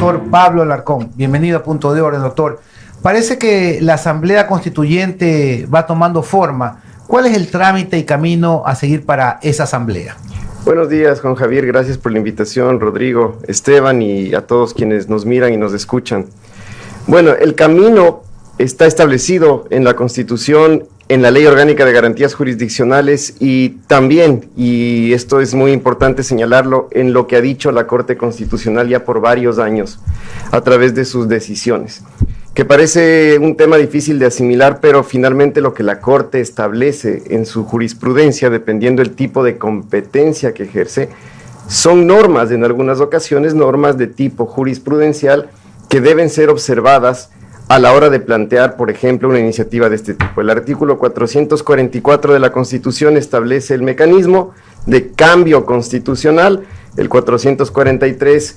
doctor Pablo Alarcón. Bienvenido a Punto de Orden, doctor. Parece que la Asamblea Constituyente va tomando forma. ¿Cuál es el trámite y camino a seguir para esa asamblea? Buenos días, Juan Javier. Gracias por la invitación, Rodrigo, Esteban y a todos quienes nos miran y nos escuchan. Bueno, el camino está establecido en la Constitución, en la Ley Orgánica de Garantías Jurisdiccionales y también, y esto es muy importante señalarlo, en lo que ha dicho la Corte Constitucional ya por varios años a través de sus decisiones, que parece un tema difícil de asimilar, pero finalmente lo que la Corte establece en su jurisprudencia, dependiendo del tipo de competencia que ejerce, son normas, en algunas ocasiones, normas de tipo jurisprudencial que deben ser observadas a la hora de plantear, por ejemplo, una iniciativa de este tipo. El artículo 444 de la Constitución establece el mecanismo de cambio constitucional, el 443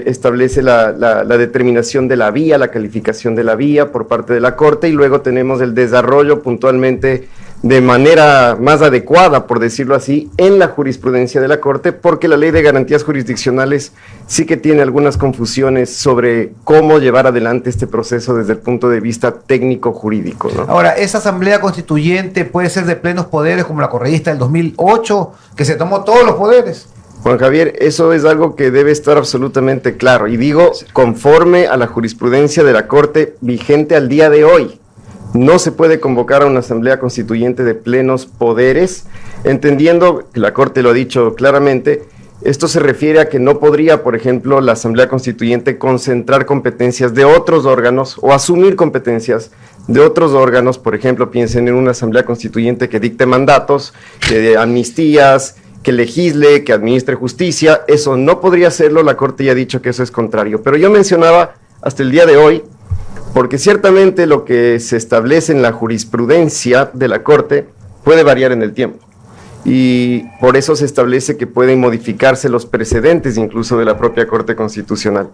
establece la determinación de la vía, la calificación de la vía por parte de la Corte, y luego tenemos el desarrollo puntualmente de manera más adecuada, por decirlo así, en la jurisprudencia de la Corte, porque la Ley de Garantías Jurisdiccionales sí que tiene algunas confusiones sobre cómo llevar adelante este proceso desde el punto de vista técnico-jurídico, ¿no? Ahora, ¿esa Asamblea Constituyente puede ser de plenos poderes como la correísta del 2008, que se tomó todos los poderes? Juan Javier, eso es algo que debe estar absolutamente claro, y digo conforme a la jurisprudencia de la Corte vigente al día de hoy. No se puede convocar a una asamblea constituyente de plenos poderes, entendiendo, que la Corte lo ha dicho claramente, esto se refiere a que no podría, por ejemplo, la asamblea constituyente concentrar competencias de otros órganos o asumir competencias de otros órganos. Por ejemplo, piensen en una asamblea constituyente que dicte mandatos, que dé amnistías, que legisle, que administre justicia. Eso no podría hacerlo, la Corte ya ha dicho que eso es contrario. Pero yo mencionaba hasta el día de hoy, porque ciertamente lo que se establece en la jurisprudencia de la Corte puede variar en el tiempo, y por eso se establece que pueden modificarse los precedentes incluso de la propia Corte Constitucional.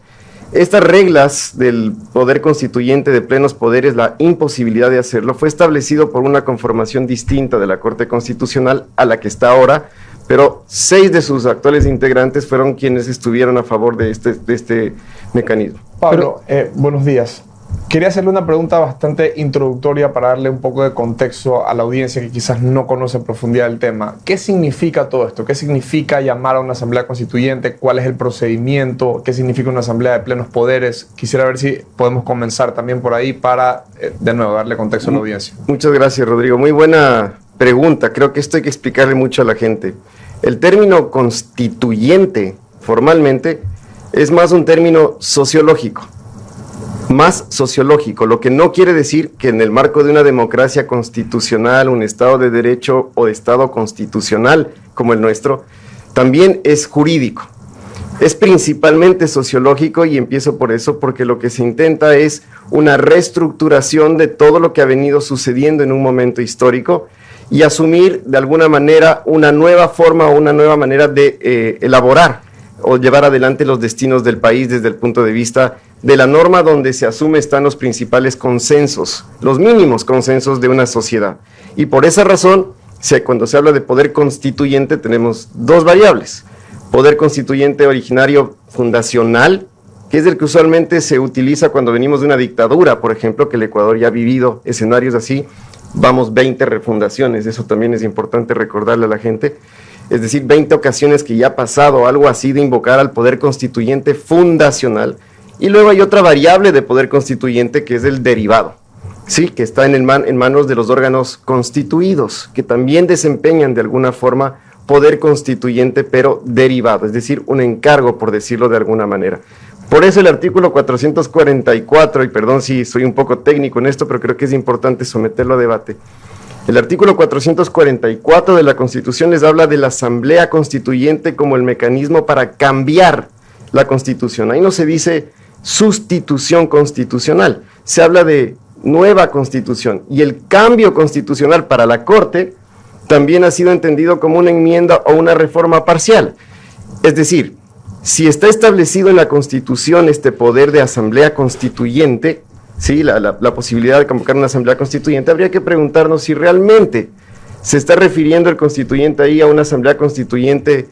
Estas reglas del poder constituyente de plenos poderes, la imposibilidad de hacerlo, fue establecido por una conformación distinta de la Corte Constitucional a la que está ahora, pero 6 de sus actuales integrantes fueron quienes estuvieron a favor de este mecanismo. Pablo, buenos días. Quería hacerle una pregunta bastante introductoria para darle un poco de contexto a la audiencia que quizás no conoce en profundidad el tema. ¿Qué significa todo esto? ¿Qué significa llamar a una asamblea constituyente? ¿Cuál es el procedimiento? ¿Qué significa una asamblea de plenos poderes? Quisiera ver si podemos comenzar también por ahí para, de nuevo, darle contexto a la audiencia. Muchas gracias, Rodrigo. Muy buena pregunta. Creo que esto hay que explicarle mucho a la gente. El término constituyente, formalmente, es más un término sociológico. Más sociológico, lo que no quiere decir que en el marco de una democracia constitucional, un Estado de Derecho o Estado constitucional como el nuestro, también es jurídico. Es principalmente sociológico, y empiezo por eso, porque lo que se intenta es una reestructuración de todo lo que ha venido sucediendo en un momento histórico y asumir de alguna manera una nueva forma o una nueva manera de elaborar o llevar adelante los destinos del país desde el punto de vista de la norma donde se asume están los principales consensos, los mínimos consensos de una sociedad. Y por esa razón, cuando se habla de poder constituyente, tenemos 2 variables. Poder constituyente originario fundacional, que es el que usualmente se utiliza cuando venimos de una dictadura, por ejemplo, que el Ecuador ya ha vivido escenarios así, vamos 20 refundaciones, eso también es importante recordarle a la gente. Es decir, 20 ocasiones que ya ha pasado algo así de invocar al poder constituyente fundacional. Y luego hay otra variable de poder constituyente que es el derivado, ¿sí? Que está en manos de los órganos constituidos, que también desempeñan de alguna forma poder constituyente, pero derivado, es decir, un encargo, por decirlo de alguna manera. Por eso el artículo 444, y perdón si soy un poco técnico en esto, pero creo que es importante someterlo a debate. El artículo 444 de la Constitución les habla de la Asamblea Constituyente como el mecanismo para cambiar la Constitución. Ahí no se dice sustitución constitucional, se habla de nueva Constitución, y el cambio constitucional para la Corte también ha sido entendido como una enmienda o una reforma parcial. Es decir, si está establecido en la Constitución este poder de Asamblea Constituyente, ¿sí? la posibilidad de convocar una asamblea constituyente, habría que preguntarnos si realmente se está refiriendo el constituyente ahí a una asamblea constituyente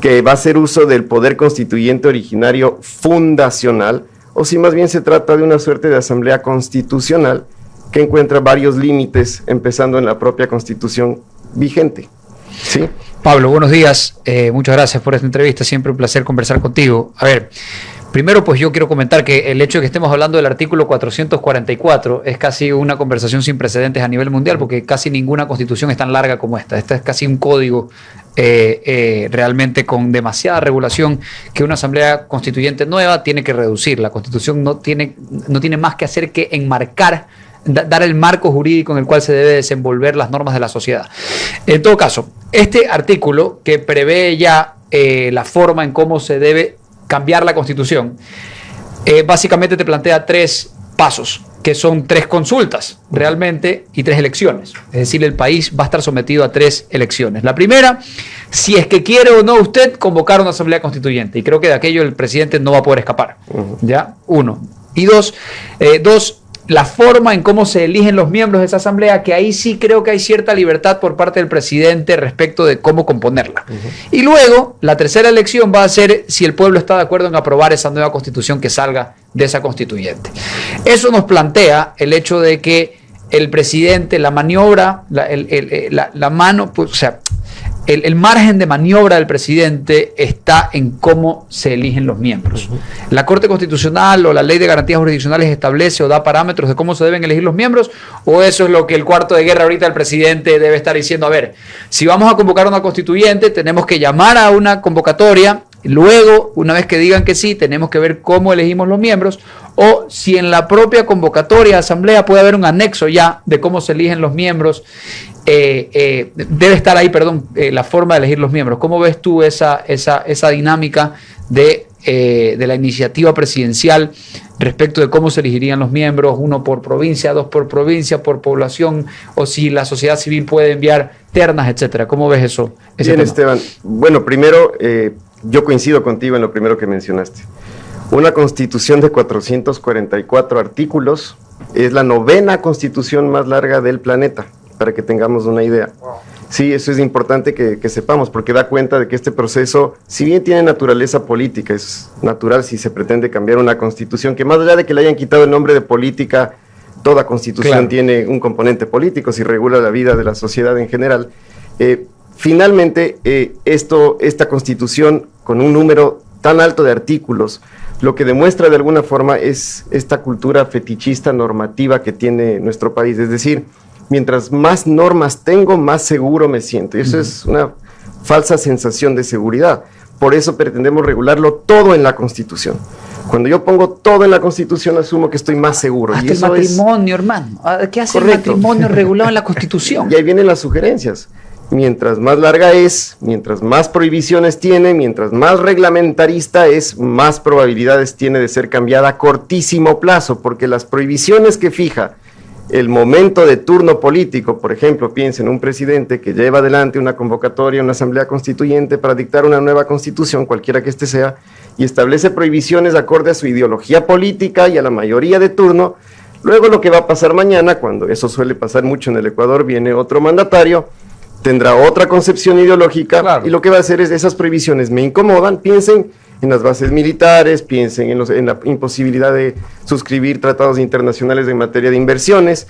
que va a hacer uso del poder constituyente originario fundacional, o si más bien se trata de una suerte de asamblea constitucional que encuentra varios límites, empezando en la propia Constitución vigente. ¿Sí? Pablo, buenos días. Muchas gracias por esta entrevista. Siempre un placer conversar contigo. A ver, primero pues yo quiero comentar que el hecho de que estemos hablando del artículo 444 es casi una conversación sin precedentes a nivel mundial, porque casi ninguna constitución es tan larga como esta. Esta es casi un código realmente con demasiada regulación que una asamblea constituyente nueva tiene que reducir. La constitución no tiene más que hacer que enmarcar, dar el marco jurídico en el cual se debe desenvolver las normas de la sociedad. En todo caso, este artículo que prevé ya la forma en cómo se debe cambiar la Constitución, básicamente te plantea 3 pasos, que son 3 consultas realmente y 3 elecciones. Es decir, el país va a estar sometido a 3 elecciones. La primera, si es que quiere o no usted convocar una asamblea constituyente, y creo que de aquello el presidente no va a poder escapar. ¿Ya? 1. Y 2, la forma en cómo se eligen los miembros de esa asamblea, que ahí sí creo que hay cierta libertad por parte del presidente respecto de cómo componerla. Y luego, la tercera elección va a ser si el pueblo está de acuerdo en aprobar esa nueva constitución que salga de esa constituyente. Eso nos plantea el hecho de que el presidente, la maniobra, la mano, pues, o sea, el margen de maniobra del presidente está en cómo se eligen los miembros. La Corte Constitucional o la Ley de Garantías Jurisdiccionales establece o da parámetros de cómo se deben elegir los miembros, o eso es lo que el cuarto de guerra ahorita el presidente debe estar diciendo. A ver, si vamos a convocar una constituyente, tenemos que llamar a una convocatoria, luego, una vez que digan que sí, tenemos que ver cómo elegimos los miembros, o si en la propia convocatoria de asamblea puede haber un anexo ya de cómo se eligen los miembros. Debe estar ahí, la forma de elegir los miembros. ¿Cómo ves tú esa dinámica de la iniciativa presidencial respecto de cómo se elegirían los miembros, 1 por provincia, 2 por provincia, por población, o si la sociedad civil puede enviar ternas, etcétera? ¿Cómo ves eso? Bien, Esteban. Bueno, primero, yo coincido contigo en lo primero que mencionaste. Una constitución de 444 artículos es la 9ª constitución más larga del planeta, para que tengamos una idea. Sí, eso es importante que sepamos, porque da cuenta de que este proceso, si bien tiene naturaleza política, es natural si se pretende cambiar una constitución, que más allá de que le hayan quitado el nombre de política, toda constitución tiene un componente político, si regula la vida de la sociedad en general. Finalmente, esta constitución, con un número tan alto de artículos, lo que demuestra de alguna forma es esta cultura fetichista normativa que tiene nuestro país, es decir, mientras más normas tengo, más seguro me siento. Y eso es una falsa sensación de seguridad. Por eso pretendemos regularlo todo en la Constitución. Cuando yo pongo todo en la Constitución, asumo que estoy más seguro. Hasta y eso el matrimonio, hermano. ¿Qué hace el matrimonio regulado en la Constitución? Y ahí vienen las sugerencias. Mientras más larga es, mientras más prohibiciones tiene, mientras más reglamentarista es, más probabilidades tiene de ser cambiada a cortísimo plazo, porque las prohibiciones que fija el momento de turno político, por ejemplo, piensen en un presidente que lleva adelante una convocatoria, una asamblea constituyente para dictar una nueva constitución, cualquiera que éste sea, y establece prohibiciones acorde a su ideología política y a la mayoría de turno. Luego lo que va a pasar mañana, cuando eso suele pasar mucho en el Ecuador, viene otro mandatario, tendrá otra concepción ideológica, y lo que va a hacer es, esas prohibiciones me incomodan, piensen en las bases militares, piensen en la imposibilidad de suscribir tratados internacionales en materia de inversiones.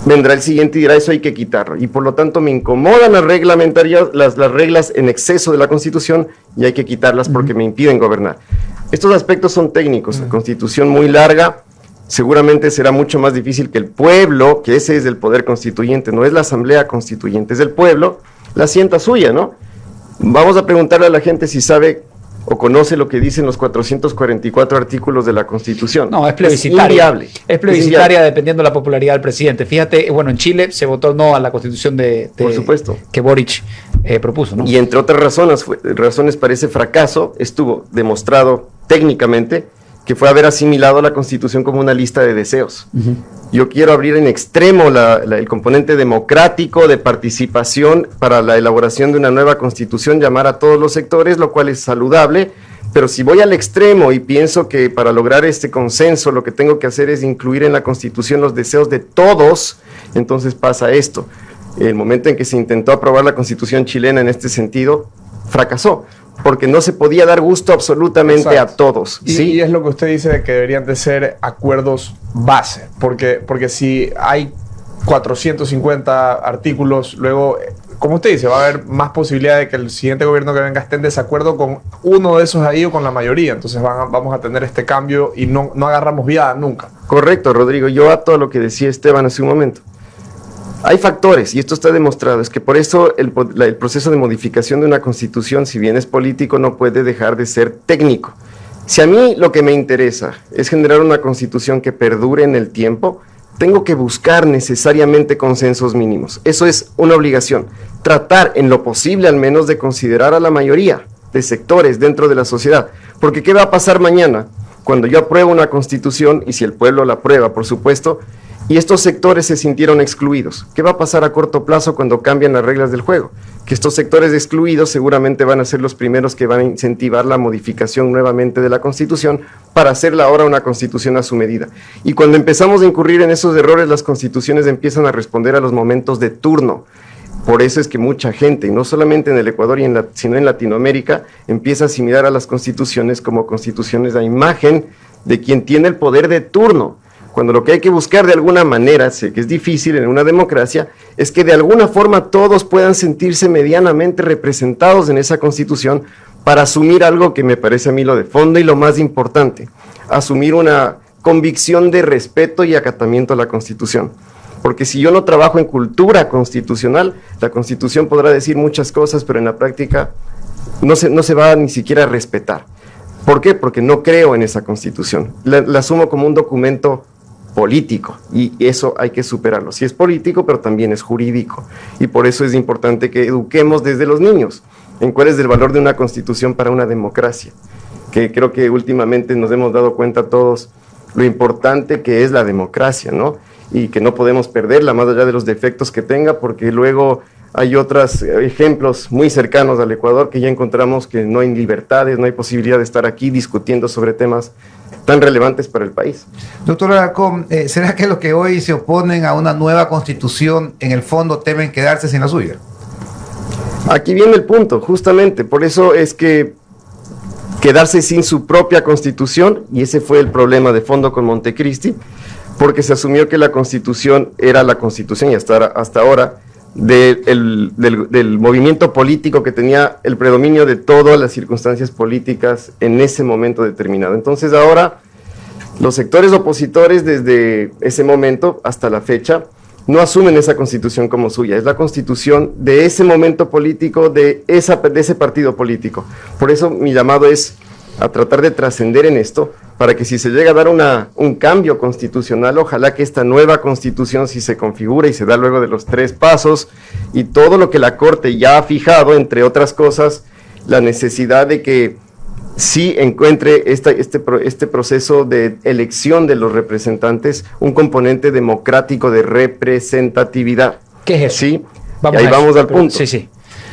Vendrá el siguiente y dirá, eso hay que quitarlo, y por lo tanto me incomodan las reglas en exceso de la Constitución, y hay que quitarlas porque me impiden gobernar. Estos aspectos son técnicos. La Constitución muy larga, seguramente será mucho más difícil que el pueblo, que ese es el poder constituyente, no es la asamblea constituyente, es el pueblo, la sienta suya, ¿no? Vamos a preguntarle a la gente si sabe o conoce lo que dicen los 444 artículos de la Constitución. No, es plebiscitaria. Es plebiscitaria dependiendo de la popularidad del presidente. Fíjate, bueno, en Chile se votó no a la Constitución por supuesto, que Boric propuso, ¿no? Y entre otras razones para ese fracaso, estuvo demostrado técnicamente que fue haber asimilado la Constitución como una lista de deseos. Yo quiero abrir en extremo el componente democrático de participación para la elaboración de una nueva Constitución, llamar a todos los sectores, lo cual es saludable, pero si voy al extremo y pienso que para lograr este consenso lo que tengo que hacer es incluir en la Constitución los deseos de todos, entonces pasa esto. El momento en que se intentó aprobar la Constitución chilena en este sentido, fracasó, porque no se podía dar gusto absolutamente Exacto. a todos. ¿sí? Y es lo que usted dice de que deberían de ser acuerdos base, porque si hay 450 artículos, luego, como usted dice, va a haber más posibilidad de que el siguiente gobierno que venga esté en desacuerdo con uno de esos ahí o con la mayoría. Entonces vamos a tener este cambio y no agarramos viada nunca. Correcto, Rodrigo. Yo ato a lo que decía Esteban hace un momento. Hay factores, y esto está demostrado, es que por eso el proceso de modificación de una constitución, si bien es político, no puede dejar de ser técnico. Si a mí lo que me interesa es generar una constitución que perdure en el tiempo, tengo que buscar necesariamente consensos mínimos. Eso es una obligación. Tratar en lo posible al menos de considerar a la mayoría de sectores dentro de la sociedad. Porque ¿qué va a pasar mañana cuando yo apruebo una constitución, y si el pueblo la aprueba, por supuesto, y estos sectores se sintieron excluidos? ¿Qué va a pasar a corto plazo cuando cambian las reglas del juego? Que estos sectores excluidos seguramente van a ser los primeros que van a incentivar la modificación nuevamente de la Constitución para hacerla ahora una Constitución a su medida. Y cuando empezamos a incurrir en esos errores, las constituciones empiezan a responder a los momentos de turno. Por eso es que mucha gente, y no solamente en el Ecuador, sino en Latinoamérica, empieza a asimilar a las constituciones como constituciones a imagen de quien tiene el poder de turno. Cuando lo que hay que buscar de alguna manera, sé que es difícil en una democracia, es que de alguna forma todos puedan sentirse medianamente representados en esa constitución para asumir algo que me parece a mí lo de fondo y lo más importante, asumir una convicción de respeto y acatamiento a la constitución. Porque si yo no trabajo en cultura constitucional, la constitución podrá decir muchas cosas, pero en la práctica no se va ni siquiera a respetar. ¿Por qué? Porque no creo en esa constitución. La asumo como un documento político, y eso hay que superarlo. Sí es político, pero también es jurídico, y por eso es importante que eduquemos desde los niños en cuál es el valor de una constitución para una democracia, que creo que últimamente nos hemos dado cuenta todos lo importante que es la democracia, ¿no? Y que no podemos perderla más allá de los defectos que tenga, porque luego hay otros ejemplos muy cercanos al Ecuador que ya encontramos que no hay libertades, no hay posibilidad de estar aquí discutiendo sobre temas tan relevantes para el país. Doctor Alarcón, ¿será que los que hoy se oponen a una nueva constitución en el fondo temen quedarse sin la suya? Aquí viene el punto, justamente, por eso es que quedarse sin su propia constitución, y ese fue el problema de fondo con Montecristi, porque se asumió que la constitución era la constitución, y hasta ahora, del movimiento político que tenía el predominio de todas las circunstancias políticas en ese momento determinado. Entonces ahora los sectores opositores desde ese momento hasta la fecha no asumen esa constitución como suya, es la constitución de ese momento político, de ese partido político. Por eso mi llamado es a tratar de trascender en esto, para que si se llega a dar un cambio constitucional, ojalá que esta nueva constitución, si se configura y se da luego de los 3 pasos, y todo lo que la Corte ya ha fijado, entre otras cosas, la necesidad de que sí encuentre este proceso de elección de los representantes un componente democrático de representatividad. ¿Qué es eso? ¿Sí? Vamos y ahí a eso. vamos al punto. Sí, sí.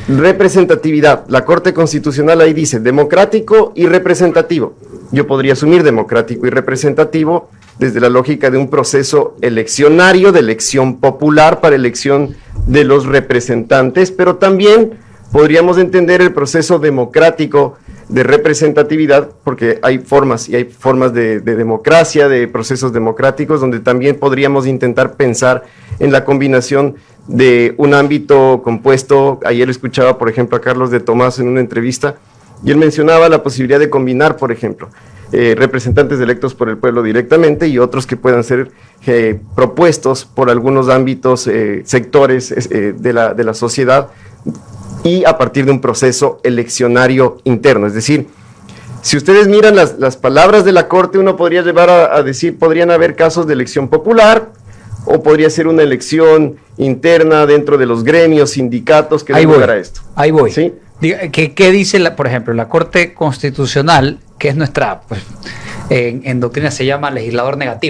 Representatividad. La Corte Constitucional ahí dice democrático y representativo. Yo podría asumir democrático y representativo desde la lógica de un proceso eleccionario, de elección popular para elección de los representantes, pero también podríamos entender el proceso democrático de representatividad, porque hay formas de democracia, de procesos democráticos, donde también podríamos intentar pensar en la combinación de un ámbito compuesto. Ayer escuchaba, por ejemplo, a Carlos de Tomás en una entrevista, y él mencionaba la posibilidad de combinar, por ejemplo, representantes electos por el pueblo directamente y otros que puedan ser propuestos por algunos ámbitos, sectores de la sociedad, y a partir de un proceso eleccionario interno. Es decir, si ustedes miran las palabras de la Corte, uno podría llevar a decir, podrían haber casos de elección popular, o podría ser una elección interna dentro de los gremios, sindicatos que den lugar a esto. Ahí voy. ¿Sí? ¿Qué dice, por ejemplo, la Corte Constitucional, que es nuestra, pues, en doctrina se llama legislador negativo?